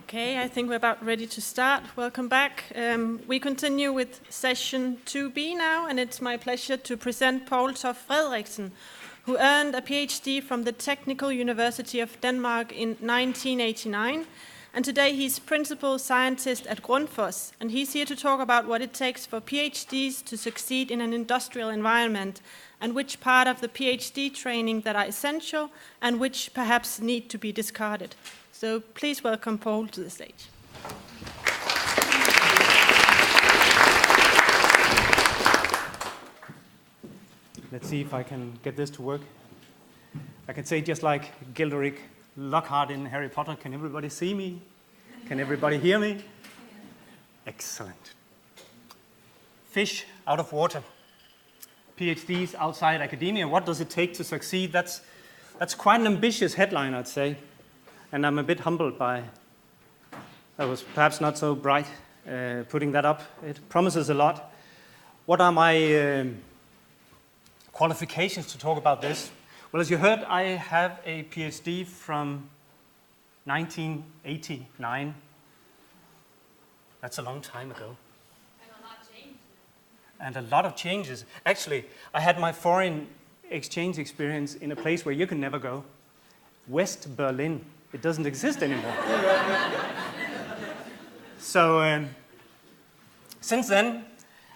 Okay, I think we're about ready to start. Welcome back. We continue with session 2B now, and it's my pleasure to present Poul Toft Frederiksen, who earned a PhD from the Technical University of Denmark in 1989. And today he's principal scientist at Grundfos, and he's here to talk about what it takes for PhDs to succeed in an industrial environment, and which part of the PhD training that are essential and which perhaps need to be discarded. So please welcome Poul to the stage. Let's see if I can get this to work. I can say just like Gilderoy Lockhart in Harry Potter, can everybody see me? Can everybody hear me? Excellent. Fish out of water. PhDs outside academia, what does it take to succeed? That's quite an ambitious headline, I'd say. And I'm a bit humbled by, that was perhaps not so bright putting that up. It promises a lot. What are my qualifications to talk about this? Well, as you heard, I have a PhD from 1989. That's a long time ago. And a lot changed. And a lot of changes. Actually, I had my foreign exchange experience in a place where you can never go. West Berlin. It doesn't exist anymore. So, since then,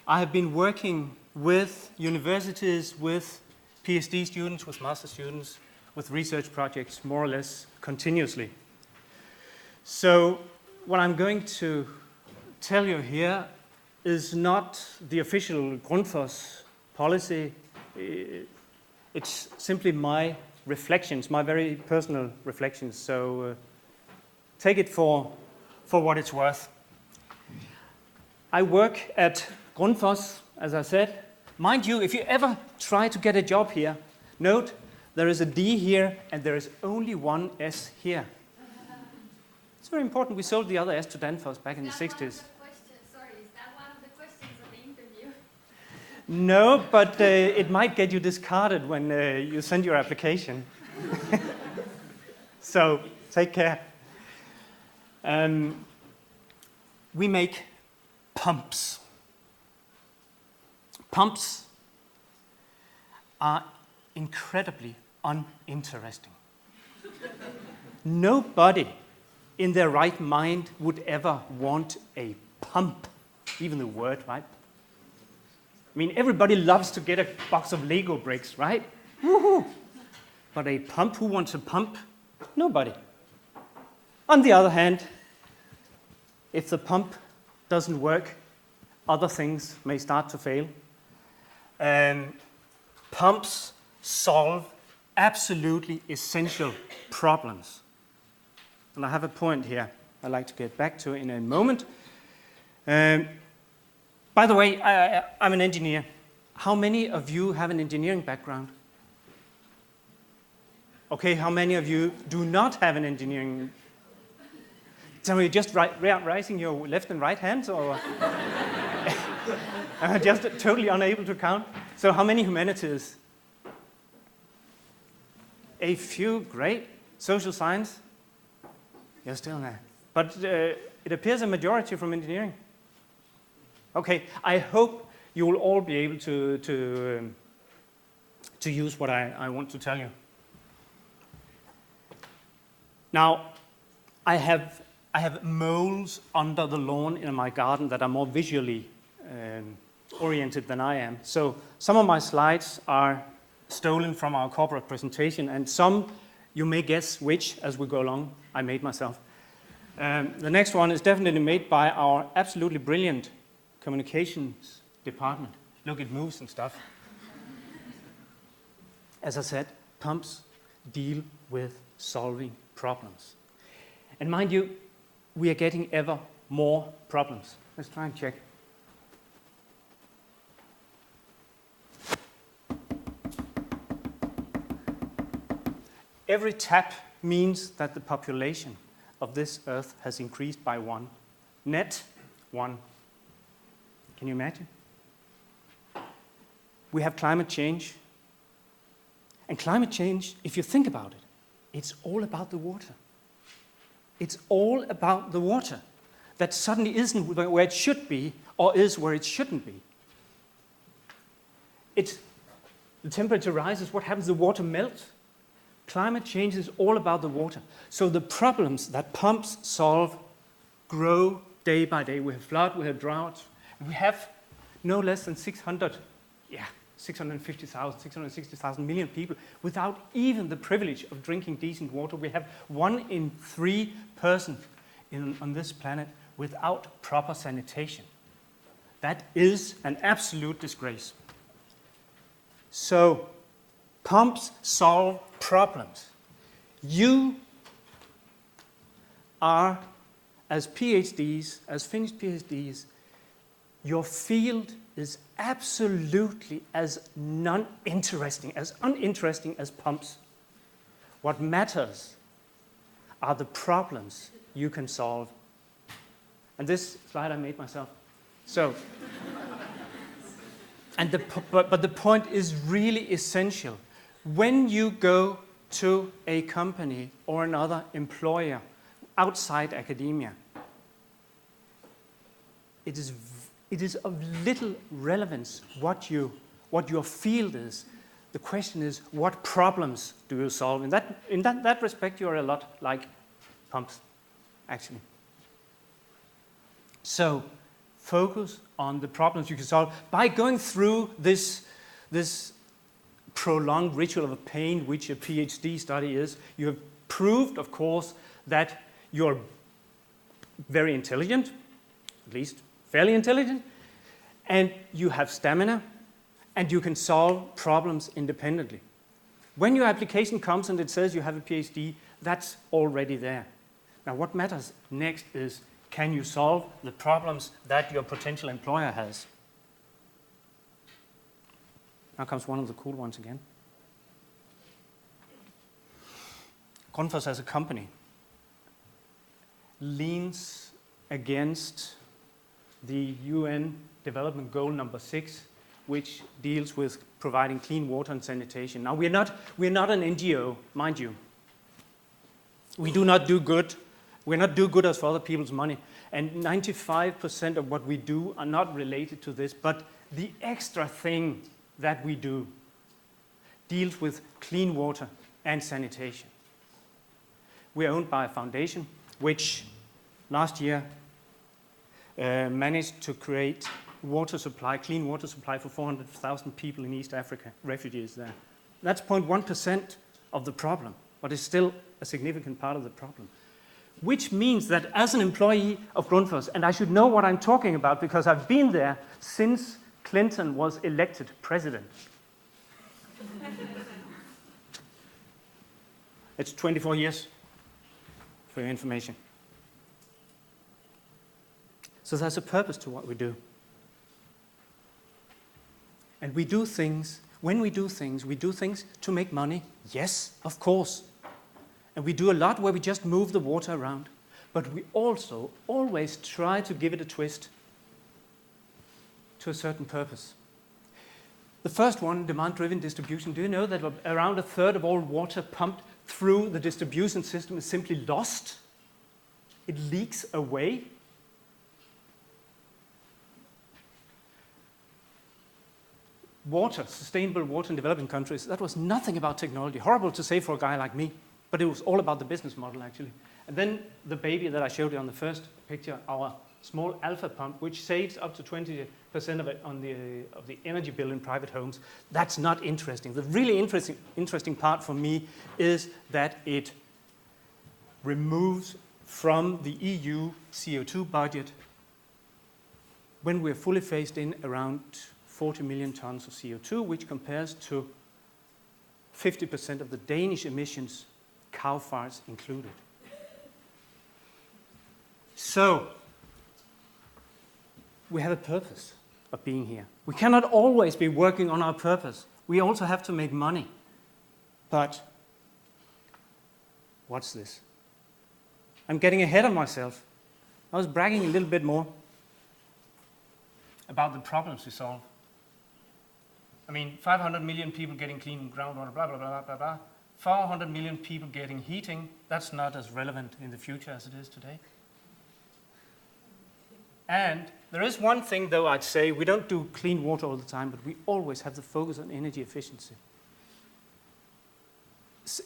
I have been working with universities, with PhD students, with master students, with research projects, more or less continuously. So, what I'm going to tell you here is not the official Grundfos policy. It's simply my reflections, my very personal reflections. So take it for what it's worth. I work at Grundfos, as I said. Mind you, if you ever try to get a job here, note there is a D here and there is only one S here. It's very important. We sold the other S to Danfoss back in the 60s. No, but it might get you discarded when you send your application. So take care. We make pumps. Pumps are incredibly uninteresting. Nobody in their right mind would ever want a pump, even the word, right? I mean, everybody loves to get a box of Lego bricks, right? Woohoo! But a pump, who wants a pump? Nobody. On the other hand, if the pump doesn't work, other things may start to fail. Pumps solve absolutely essential problems. And I have a point here I'd like to get back to in a moment. By the way, I'm an engineer. How many of you have an engineering background? Okay, how many of you do not have an engineering? So you're just raising your left and right hands, or am I just totally unable to count? So how many humanities? A few, great. Social science? You're still there. But it appears a majority from engineering. Okay, I hope you will all be able to use what I want to tell you. Now, I have moles under the lawn in my garden that are more visually oriented than I am. So some of my slides are stolen from our corporate presentation, and some, you may guess which, as we go along, I made myself. The next one is definitely made by our absolutely brilliant communications department. Look, it moves and stuff. As I said, pumps deal with solving problems. And mind you, we are getting ever more problems. Let's try and check. Every tap means that the population of this earth has increased by 1. Net 1. Can you imagine? We have climate change. And climate change, if you think about it, it's all about the water. It's all about the water that suddenly isn't where it should be or is where it shouldn't be. The temperature rises, what happens? The water melts. Climate change is all about the water. So the problems that pumps solve grow day by day. We have flood, we have drought. We have no less than 650,000, 660,000 million people without even the privilege of drinking decent water. We have 1 in 3 persons on this planet without proper sanitation. That is an absolute disgrace. So, pumps solve problems. You are, as PhDs, as finished PhDs, your field is absolutely as uninteresting as pumps. What matters are the problems you can solve. And this slide I made myself. So, but the point is really essential. When you go to a company or another employer outside academia, it is of little relevance what your field is. The question is, what problems do you solve? In that respect, you are a lot like pumps, actually. So, focus on the problems you can solve by going through this prolonged ritual of pain, which a PhD study is. You have proved, of course, that you're very intelligent, at least fairly intelligent, and you have stamina, and you can solve problems independently. When your application comes and it says you have a PhD, that's already there. Now, what matters next is, can you solve the problems that your potential employer has? Now comes one of the cool ones again. Grundfos as a company leans against the UN Development Goal number 6, which deals with providing clean water and sanitation. Now, we're not an NGO, mind you. We do not do good. We're not do-gooders for other people's money. And 95% of what we do are not related to this, but the extra thing that we do deals with clean water and sanitation. We are owned by a foundation which last year managed to create clean water supply for 400,000 people in East Africa, refugees there. That's 0.1% of the problem, but it's still a significant part of the problem. Which means that as an employee of Grundfos, and I should know what I'm talking about because I've been there since Clinton was elected president. It's 24 years, for your information. So there's a purpose to what we do. And we do things, when we do things to make money. Yes, of course. And we do a lot where we just move the water around. But we also always try to give it a twist to a certain purpose. The first one, demand-driven distribution. Do you know that around 1/3 of all water pumped through the distribution system is simply lost? It leaks away. Water, sustainable water in developing countries, that was nothing about technology. Horrible to say for a guy like me. But it was all about the business model, actually. And then the baby that I showed you on the first picture, our small alpha pump, which saves up to 20% of it of the energy bill in private homes. That's not interesting. The really interesting part for me is that it removes from the EU CO2 budget, when we're fully phased in, around 40 million tons of CO2, which compares to 50% of the Danish emissions, cow farts included. So, we have a purpose of being here. We cannot always be working on our purpose. We also have to make money. But, what's this? I'm getting ahead of myself. I was bragging a little bit more about the problems we solve. I mean, 500 million people getting clean groundwater, blah, blah, blah, blah, blah. 400 million people getting heating, that's not as relevant in the future as it is today. And there is one thing, though, I'd say. We don't do clean water all the time, but we always have the focus on energy efficiency.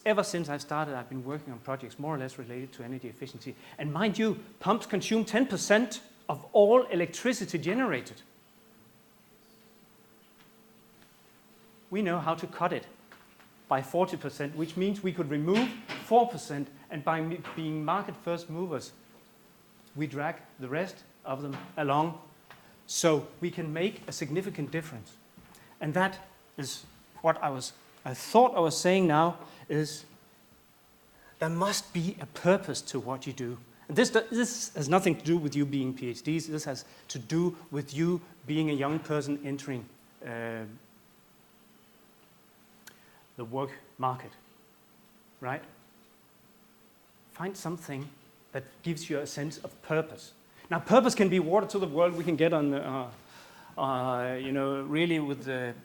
Ever since I started, I've been working on projects more or less related to energy efficiency. And mind you, pumps consume 10% of all electricity generated. We know how to cut it by 40%, which means we could remove 4%, and by being market first movers, we drag the rest of them along, so we can make a significant difference. And that is what I thought I was saying now, is there must be a purpose to what you do. And this has nothing to do with you being PhDs. This has to do with you being a young person entering the work market, right? Find something that gives you a sense of purpose. Now, purpose can be water to the world. We can get on, really with the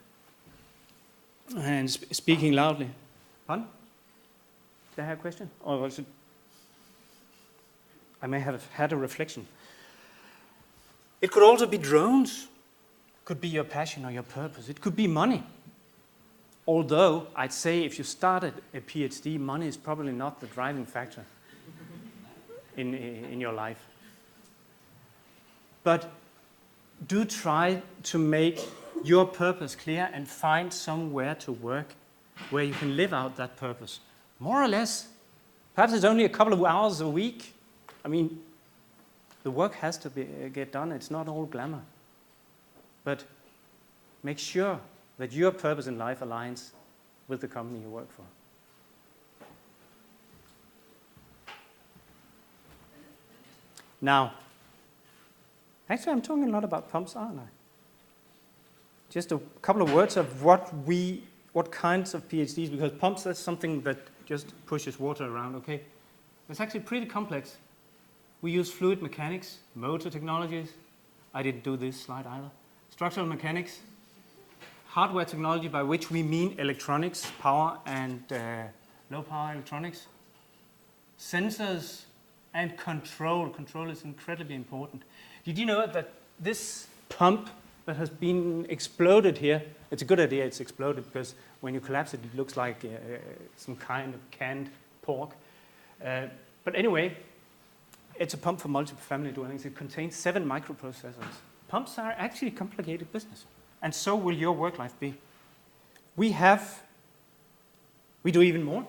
and speaking loudly. Pardon? Did I have a question? Or was it? I may have had a reflection. It could also be drones. Could be your passion or your purpose. It could be money. Although, I'd say if you started a PhD, money is probably not the driving factor in your life. But do try to make your purpose clear and find somewhere to work where you can live out that purpose. More or less, perhaps it's only a couple of hours a week. I mean, the work has to get done. It's not all glamour. But make sure that your purpose in life aligns with the company you work for. Now, actually I'm talking a lot about pumps, aren't I? Just a couple of words of what kinds of PhDs, because pumps, that's something that just pushes water around, okay? It's actually pretty complex. We use fluid mechanics, motor technologies. I didn't do this slide either. Structural mechanics, hardware technology, by which we mean electronics, power and low power electronics. Sensors and control. Control is incredibly important. Did you know that this pump that has been exploded here, it's a good idea it's exploded, because when you collapse it, it looks like some kind of canned pork. But anyway, it's a pump for multiple family dwellings. It contains 7 microprocessors. Pumps are actually complicated business, and so will your work life be. We do even more.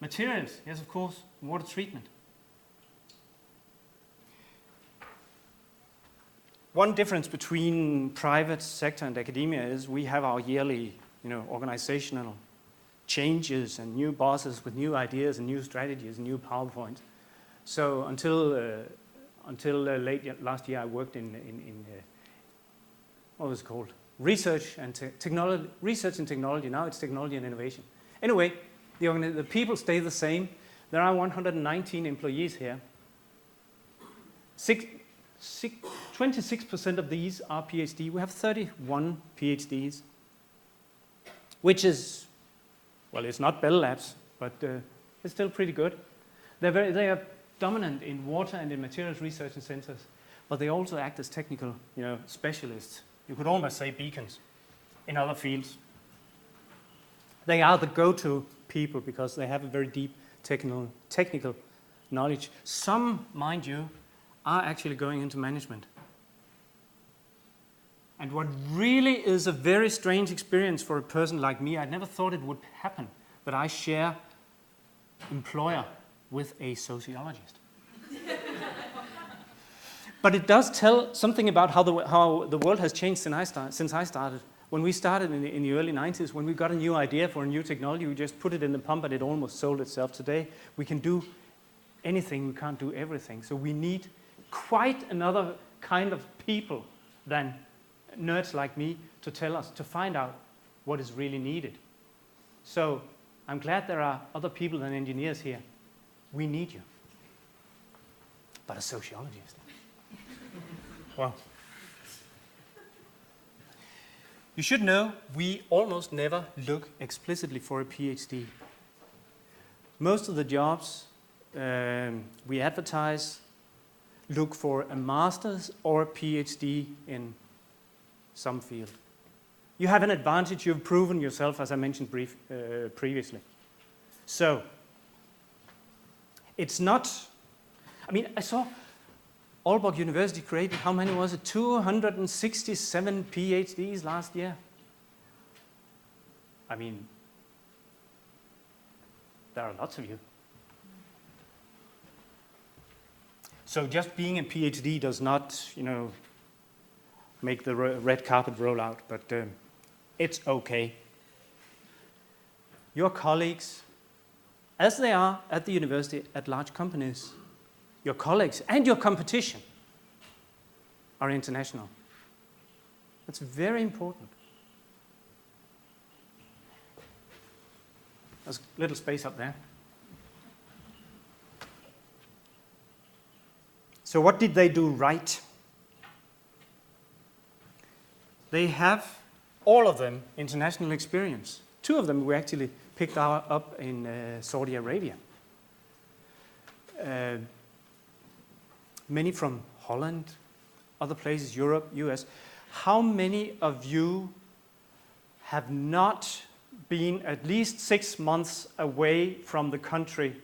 Materials, yes, of course, water treatment. One difference between private sector and academia is we have our yearly, organizational changes and new bosses with new ideas and new strategies and new PowerPoints. So until late last year, I worked in what was it called? Research and technology. Research and technology. Now it's technology and innovation. Anyway, the people stay the same. There are 119 employees here. 26% of these are PhD. We have 31 PhDs, which is, well, it's not Bell Labs, but it's still pretty good. They are dominant in water and in materials research and sensors, but they also act as technical, specialists. You could almost say beacons in other fields. They are the go-to people because they have a very deep technical knowledge. Some, mind you, are actually going into management. And what really is a very strange experience for a person like me, I never thought it would happen, that I share employer with a sociologist. But it does tell something about how the world has changed since I started. When we started in the early 90s, when we got a new idea for a new technology, we just put it in the pump and it almost sold itself. Today, we can do anything, we can't do everything. So we need quite another kind of people than nerds like me to tell us, to find out what is really needed. So I'm glad there are other people than engineers here. We need you. But a sociologist. Well, you should know we almost never look explicitly for a PhD. Most of the jobs we advertise look for a master's or a PhD in some field. You have an advantage. You've proven yourself, as I mentioned previously. So, it's not, I mean, I saw Aalborg University created, how many was it? 267 PhDs last year. I mean, there are lots of you. So just being a PhD does not, make the red carpet roll out, but it's okay. Your colleagues, as they are at the university, at large companies, your colleagues and your competition are international. That's very important. There's a little space up there. So what did they do right? They have, all of them, international experience. 2 of them we actually picked up in Saudi Arabia. Many from Holland, other places, Europe, US. How many of you have not been at least 6 months away from the country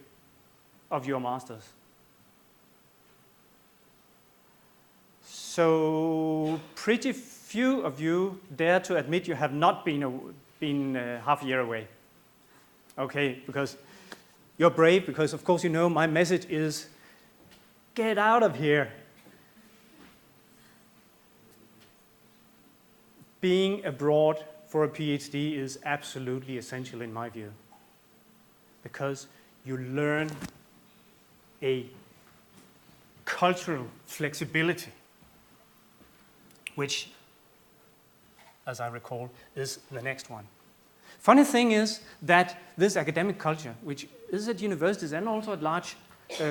of your masters? So pretty few of you dare to admit you have not been half a year away. Okay, because you're brave, because of course you know my message is get out of here. Being abroad for a PhD is absolutely essential in my view, because you learn a cultural flexibility, which, as I recall, is the next one. Funny thing is that this academic culture, which is at universities and also at large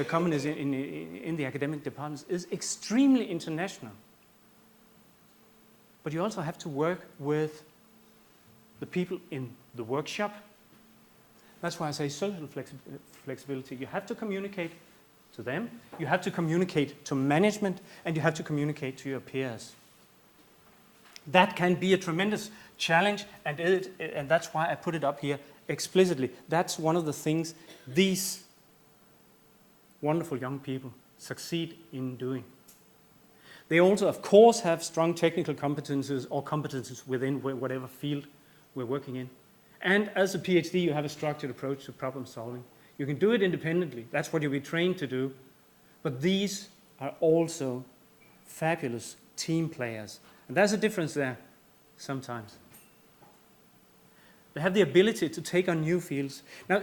companies in the academic departments, is extremely international. But you also have to work with the people in the workshop. That's why I say social flexibility. You have to communicate to them, you have to communicate to management, and you have to communicate to your peers. That can be a tremendous challenge, and that's why I put it up here explicitly. That's one of the things these wonderful young people succeed in doing. They also, of course, have strong technical competences or competences within whatever field we're working in. And as a PhD, you have a structured approach to problem solving. You can do it independently. That's what you'll be trained to do. But these are also fabulous team players. And there's a difference there sometimes. They have the ability to take on new fields. Now,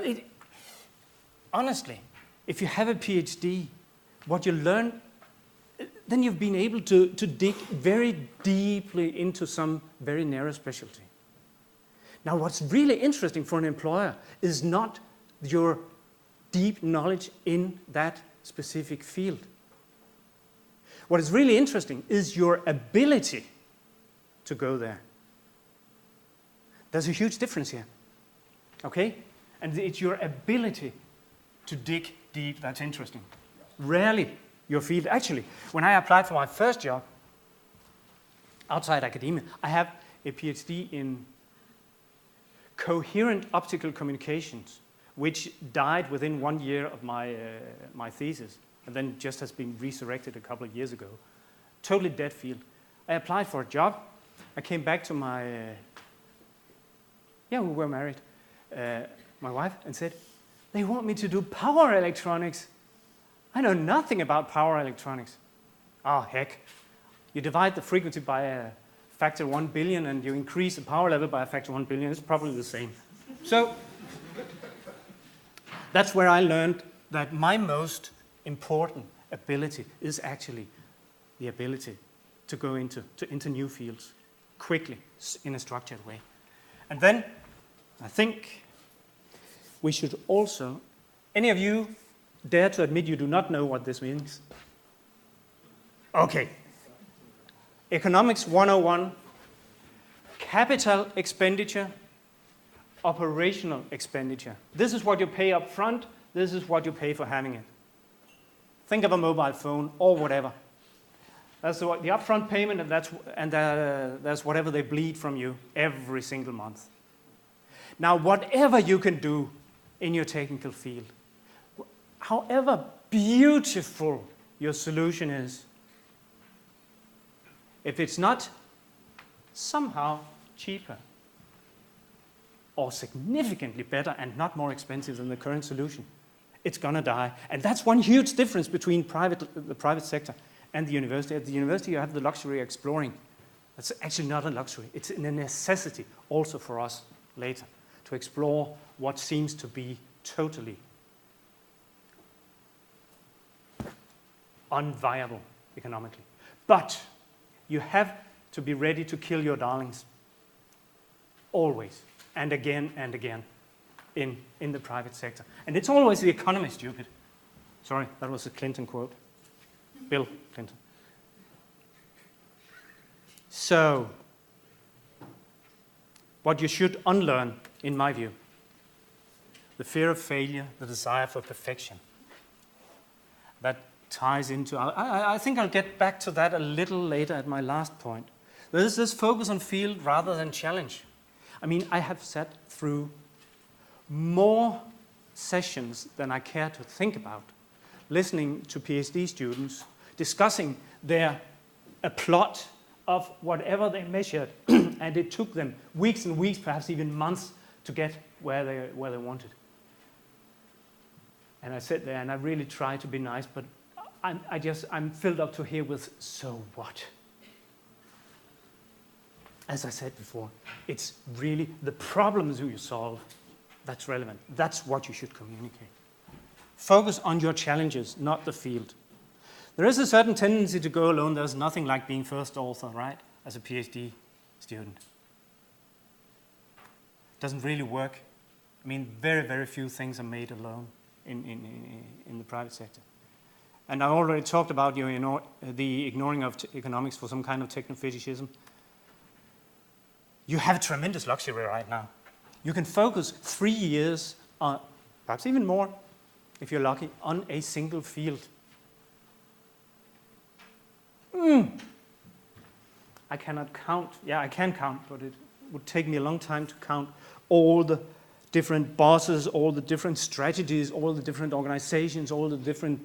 honestly, if you have a PhD, what you learn, then you've been able to dig very deeply into some very narrow specialty. Now, what's really interesting for an employer is not your deep knowledge in that specific field. What is really interesting is your ability to go there. There's a huge difference here, okay? And it's your ability to dig deep that's interesting. Rarely your field. Actually, when I applied for my first job outside academia, I have a PhD in coherent optical communications, which died within 1 year of my thesis, and then just has been resurrected a couple of years ago. Totally dead field. I applied for a job. I came back to we were married, my wife, and said, they want me to do power electronics. I know nothing about power electronics. Oh, heck. You divide the frequency by a factor 1 billion and you increase the power level by a factor 1 billion. It's probably the same. So that's where I learned that my most important ability is actually the ability to go into new fields quickly in a structured way. And then I think we should also, any of you dare to admit you do not know what this means? Okay. Economics 101, capital expenditure operational expenditure. This is what you pay up front. This is what you pay for having it. Think of a mobile phone or whatever. That's the upfront payment, and that's whatever they bleed from you every single month. Now, whatever you can do in your technical field, however beautiful your solution is, if it's not somehow cheaper or significantly better and not more expensive than the current solution, it's going to die. And that's one huge difference between the private sector and the university. At the university, you have the luxury of exploring. That's actually not a luxury. It's a necessity also for us later to explore what seems to be totally unviable economically. But you have to be ready to kill your darlings always and again in the private sector. And it's always the economy, stupid. Sorry, that was a Clinton quote. Bill Clinton. So, what you should unlearn, in my view, the fear of failure, the desire for perfection. That ties into, I think I'll get back to that a little later at my last point. There's this focus on field rather than challenge. I mean, I have sat through more sessions than I care to think about, listening to PhD students discussing a plot of whatever they measured, and it took them weeks and weeks, perhaps even months, to get where they wanted. And I sat there and I really tried to be nice, but I'm filled up to here with, so what? As I said before, it's really the problems you solve that's relevant. That's what you should communicate. Focus on your challenges, not the field. There is a certain tendency to go alone. There's nothing like being first author, right, as a PhD student. It doesn't really work. I mean, very, very few things are made alone in the private sector. And I already talked about the ignoring of economics for some kind of techno-fetishism. You have a tremendous luxury right now. You can focus 3 years on, perhaps even more, if you're lucky, on a single field. I cannot count. Yeah, I can count, but it would take me a long time to count all the different bosses, all the different strategies, all the different organizations, all the different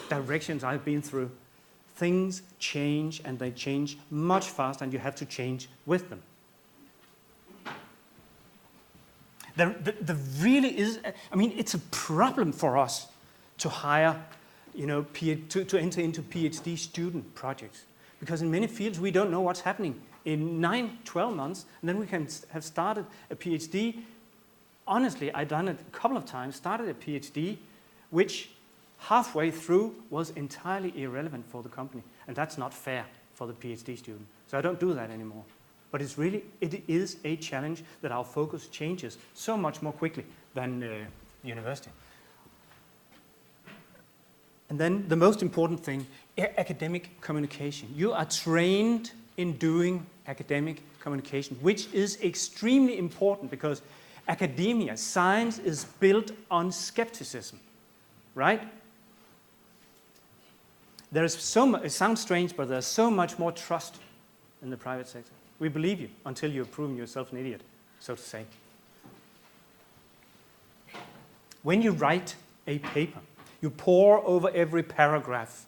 directions I've been through. Things change, and they change much faster, and you have to change with them. There really is, I mean, it's a problem for us to hire, to enter into PhD student projects. Because in many fields, we don't know what's happening in 9-12 months, and then we can have started a PhD. Honestly, I've done it a couple of times, started a PhD, which halfway through was entirely irrelevant for the company. And that's not fair for the PhD student. So I don't do that anymore. But it is a challenge that our focus changes so much more quickly than university. And then the most important thing, academic communication. You are trained in doing academic communication, which is extremely important because academia, science is built on skepticism, right? There is so much, it sounds strange, but there's so much more trust in the private sector. We believe you until you've proven yourself an idiot, so to say. When you write a paper, you pore over every paragraph.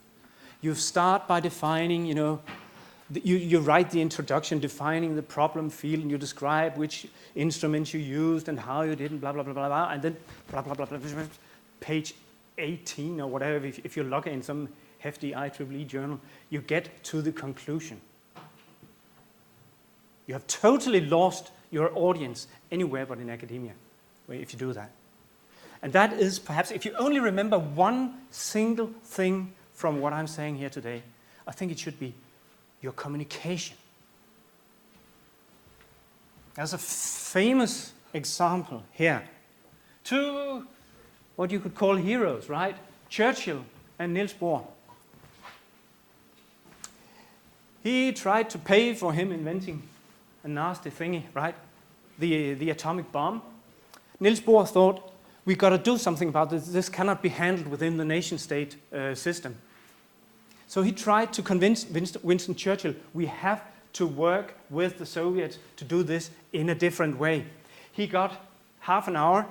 You start by defining, you write the introduction, defining the problem field, and you describe which instruments you used and how you did, and blah, blah, blah, blah, blah, and then blah, blah, blah, blah, blah, page 18 or whatever, if you're lucky in some hefty IEEE journal, you get to the conclusion. You have totally lost your audience anywhere but in academia, if you do that. And that is perhaps, if you only remember one single thing from what I'm saying here today, I think it should be your communication. There's a famous example here. Two, what you could call heroes, right? Churchill and Niels Bohr. He tried to pay for him inventing a nasty thingy, right? The atomic bomb. Niels Bohr thought, we got to do something about this. This cannot be handled within the nation-state system. So he tried to convince Winston Churchill, we have to work with the Soviets to do this in a different way. He got half an hour,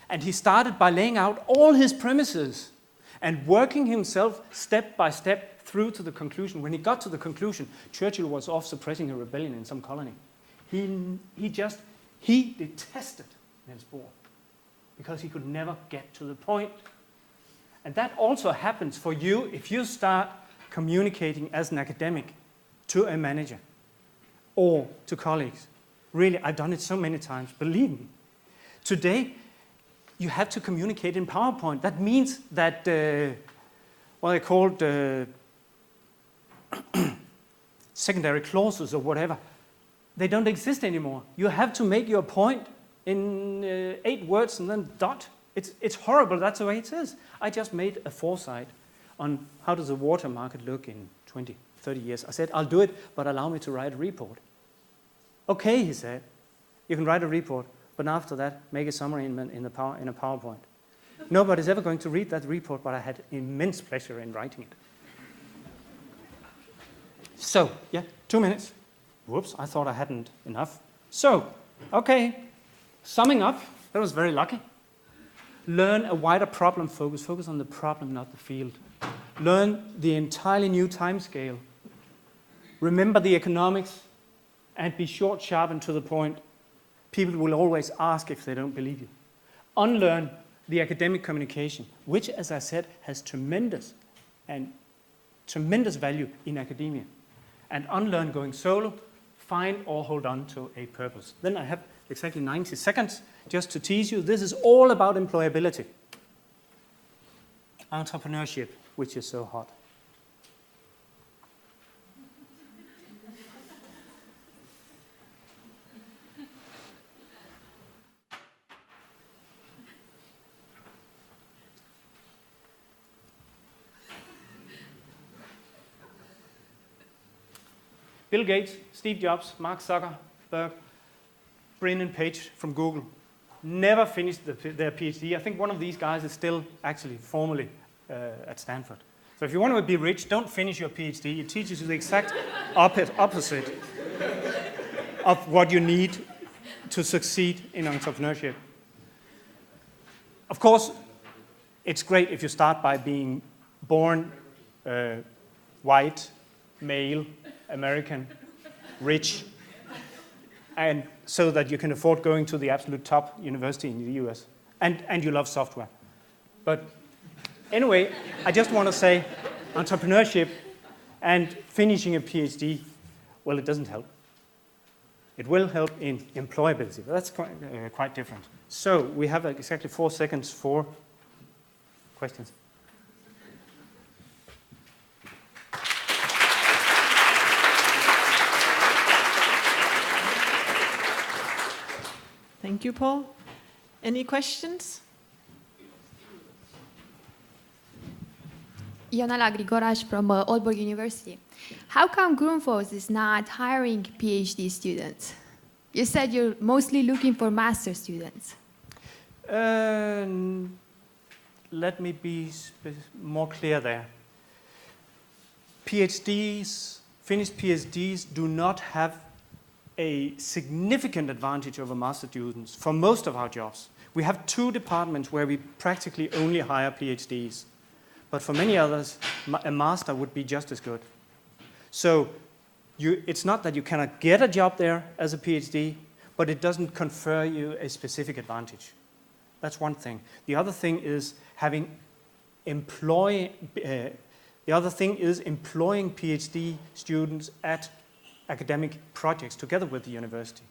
and he started by laying out all his premises and working himself step by step through to the conclusion. When he got to the conclusion, Churchill was off suppressing a rebellion in some colony. He detested Niels Bohr because he could never get to the point. And that also happens for you if you start communicating as an academic to a manager or to colleagues. Really, I've done it so many times, believe me. Today, you have to communicate in PowerPoint. That means that what they called secondary clauses or whatever, they don't exist anymore. You have to make your point in 8 words and then dot. It's horrible, that's the way it is. I just made a foresight on how does the water market look in 20, 30 years. I said, I'll do it, but allow me to write a report. Okay, he said, you can write a report, but after that, make a summary in a PowerPoint. Nobody's ever going to read that report, but I had immense pleasure in writing it. So, yeah, 2 minutes. Whoops, I thought I hadn't enough. So, okay, summing up, that was very lucky. Learn a wider problem focus. Focus on the problem, not the field. Learn the entirely new time scale. Remember the economics and be short, sharp, and to the point. People will always ask if they don't believe you. Unlearn the academic communication, which, as I said, has tremendous value in academia. And unlearn going solo, find or hold on to a purpose. Then I have exactly 90 seconds just to tease you. This is all about employability. Entrepreneurship, which is so hot. Bill Gates, Steve Jobs, Mark Zuckerberg, Brennan Page from Google never finished their PhD. I think one of these guys is still actually formally at Stanford. So if you want to be rich, don't finish your PhD. It teaches you the exact opposite of what you need to succeed in entrepreneurship. Of course, it's great if you start by being born white, male, American, rich, and so that you can afford going to the absolute top university in the US, and you love software. But anyway, I just want to say entrepreneurship and finishing a PhD, well, it doesn't help. It will help in employability, but that's quite different. So we have exactly 4 seconds for questions. Thank you, Paul. Any questions? Ionela Grigoraș from Aalborg University. How come Grundfos is not hiring PhD students? You said you're mostly looking for master students. Let me be more clear there. PhDs, finished PhDs do not have a significant advantage over master students for most of our jobs. We have 2 departments where we practically only hire PhDs. But for many others, a master would be just as good. So it's not that you cannot get a job there as a PhD, but it doesn't confer you a specific advantage. That's one thing. The other thing is employing PhD students at academic projects together with the university.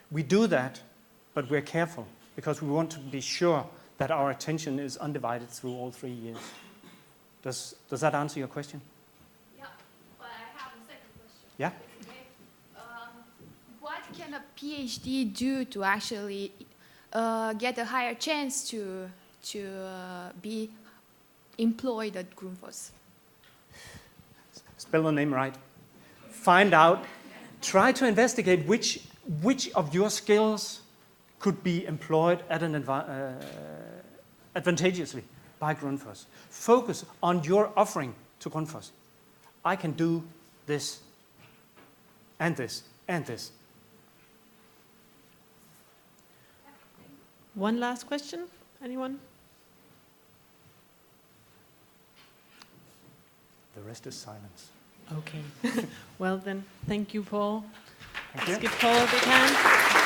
We do that, but we're careful because we want to be sure that our attention is undivided through all 3 years. Does that answer your question? Yeah, but I have a second question. Yeah? Okay. What can a PhD do to actually get a higher chance to be employed at Grundfos? Spell the name right. Find out, try to investigate which of your skills could be employed at an advantageously by Grundfos. Focus on your offering to Grundfos. I can do this, and this, and this. One last question, anyone? The rest is silence. Okay. Well then, thank you, Paul. Thank Let's you. give Paul a big hand.